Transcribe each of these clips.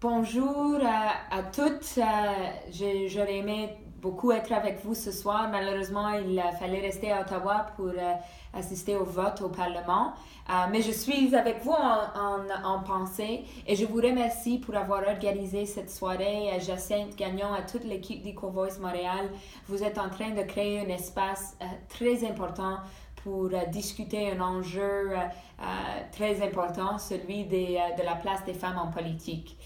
Bonjour à toutes. J'aurais aimé beaucoup être avec vous ce soir. Malheureusement, il fallait rester à Ottawa pour assister au vote au Parlement. Mais je suis avec vous en pensée et je vous remercie pour avoir organisé cette soirée. Jacinthe Gagnon, à toute l'équipe d'EcoVoice Montréal, vous êtes en train de créer un espace très important pour discuter un enjeu très important, celui de la place des femmes en politique.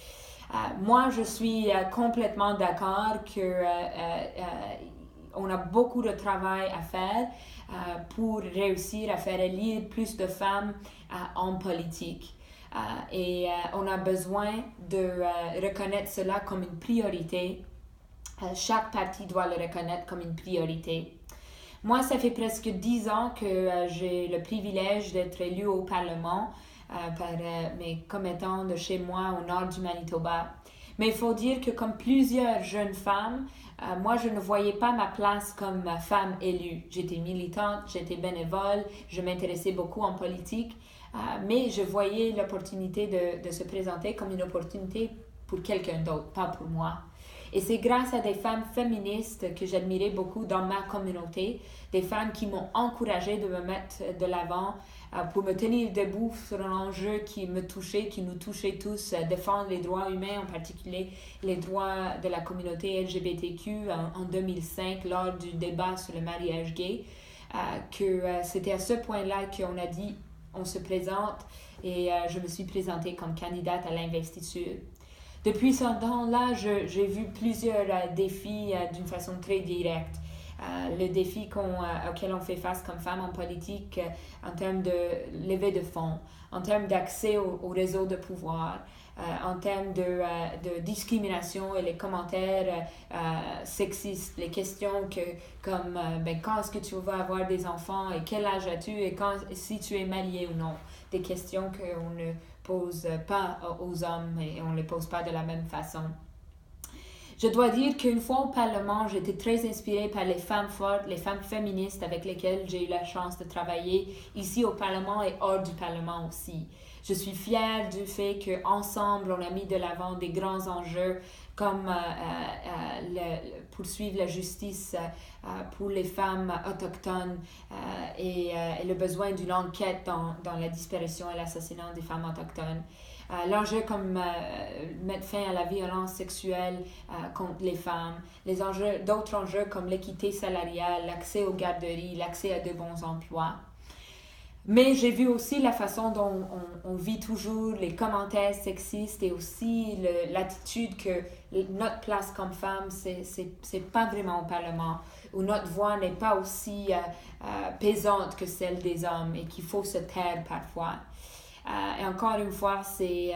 Moi, je suis complètement d'accord qu'on a beaucoup de travail à faire pour réussir à faire élire plus de femmes en politique. On a besoin de reconnaître cela comme une priorité. Chaque parti doit le reconnaître comme une priorité. Moi, ça fait presque 10 ans que j'ai le privilège d'être élue au Parlement par mes commettants de chez moi au nord du Manitoba. Mais il faut dire que comme plusieurs jeunes femmes, moi, je ne voyais pas ma place comme femme élue. J'étais militante, j'étais bénévole, je m'intéressais beaucoup en politique, mais je voyais l'opportunité de se présenter comme une opportunité pour quelqu'un d'autre, pas pour moi. Et c'est grâce à des femmes féministes que j'admirais beaucoup dans ma communauté, des femmes qui m'ont encouragée de me mettre de l'avant pour me tenir debout sur un enjeu qui me touchait, qui nous touchait tous, défendre les droits humains, en particulier les droits de la communauté LGBTQ en 2005 lors du débat sur le mariage gay, c'était à ce point-là qu'on a dit on se présente et je me suis présentée comme candidate à l'investiture. Depuis ce temps-là, j'ai vu plusieurs défis d'une façon très directe. Le défi auquel on fait face comme femme en politique en termes de levée de fonds, en termes d'accès au réseau de pouvoir, en termes de discrimination et les commentaires sexistes, les questions comme quand est-ce que tu vas avoir des enfants et quel âge as-tu et si tu es marié ou non. Des questions qu'on ne pose pas aux hommes et on ne les pose pas de la même façon. Je dois dire qu'une fois au Parlement, j'étais très inspirée par les femmes fortes, les femmes féministes avec lesquelles j'ai eu la chance de travailler ici au Parlement et hors du Parlement aussi. Je suis fière du fait qu'ensemble, on a mis de l'avant des grands enjeux comme poursuivre la justice pour les femmes autochtones et le besoin d'une enquête dans la disparition et l'assassinat des femmes autochtones. L'enjeu comme mettre fin à la violence sexuelle contre les femmes, d'autres enjeux comme l'équité salariale, l'accès aux garderies, l'accès à de bons emplois. Mais j'ai vu aussi la façon dont on vit toujours les commentaires sexistes et aussi l'attitude que notre place comme femme, c'est pas vraiment au Parlement, où notre voix n'est pas aussi pesante que celle des hommes et qu'il faut se taire parfois. Et encore une fois, c'est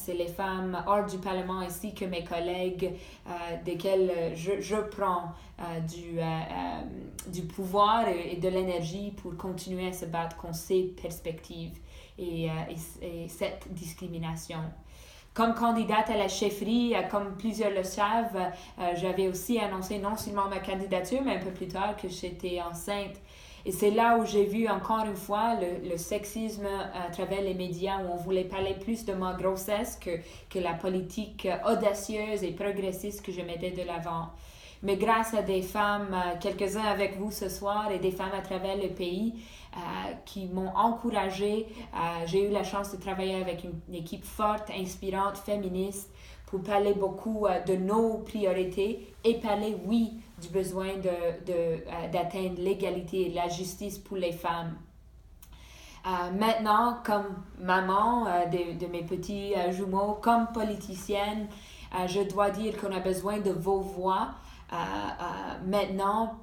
les femmes hors du Parlement ainsi que mes collègues desquels je prends du pouvoir et de l'énergie pour continuer à se battre contre ces perspectives et cette discrimination. Comme candidate à la chefferie, comme plusieurs le savent, j'avais aussi annoncé non seulement ma candidature, mais un peu plus tard que j'étais enceinte. Et c'est là où j'ai vu encore une fois le sexisme à travers les médias, où on voulait parler plus de ma grossesse que la politique audacieuse et progressiste que je mettais de l'avant. Mais grâce à des femmes, quelques-uns avec vous ce soir, et des femmes à travers le pays qui m'ont encouragée, j'ai eu la chance de travailler avec une équipe forte, inspirante, féministe, pour parler beaucoup de nos priorités et parler, oui, du besoin d'atteindre l'égalité et la justice pour les femmes. Maintenant, comme maman de mes petits jumeaux, comme politicienne, je dois dire qu'on a besoin de vos voix. Maintenant,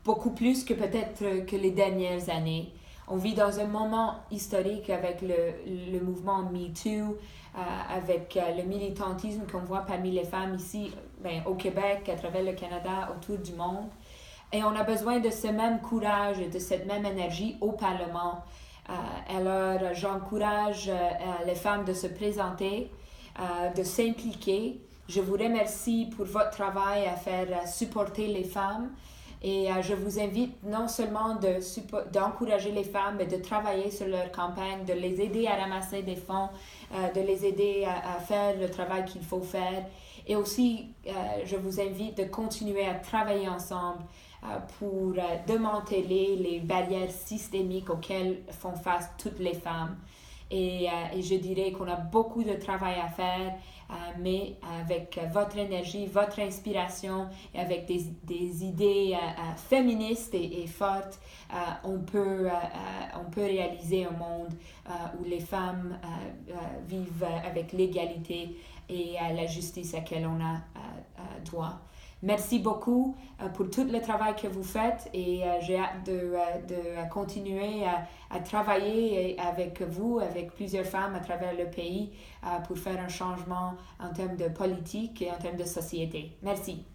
beaucoup plus que peut-être que les dernières années. On vit dans un moment historique avec le mouvement MeToo, avec le militantisme qu'on voit parmi les femmes ici au Québec, à travers le Canada, autour du monde. Et on a besoin de ce même courage et de cette même énergie au Parlement. Alors, j'encourage les femmes de se présenter, de s'impliquer. Je vous remercie pour votre travail à faire supporter les femmes Et je vous invite non seulement d'encourager les femmes, mais de travailler sur leur campagne, de les aider à ramasser des fonds, de les aider à faire le travail qu'il faut faire. Et aussi, je vous invite de continuer à travailler ensemble pour démanteler les barrières systémiques auxquelles font face toutes les femmes. Et je dirais qu'on a beaucoup de travail à faire, mais avec votre énergie, votre inspiration et avec des idées féministes et fortes, on peut réaliser un monde où les femmes vivent avec l'égalité et la justice à laquelle on a droit. Merci beaucoup pour tout le travail que vous faites et j'ai hâte de continuer à travailler avec vous, avec plusieurs femmes à travers le pays pour faire un changement en termes de politique et en termes de société. Merci.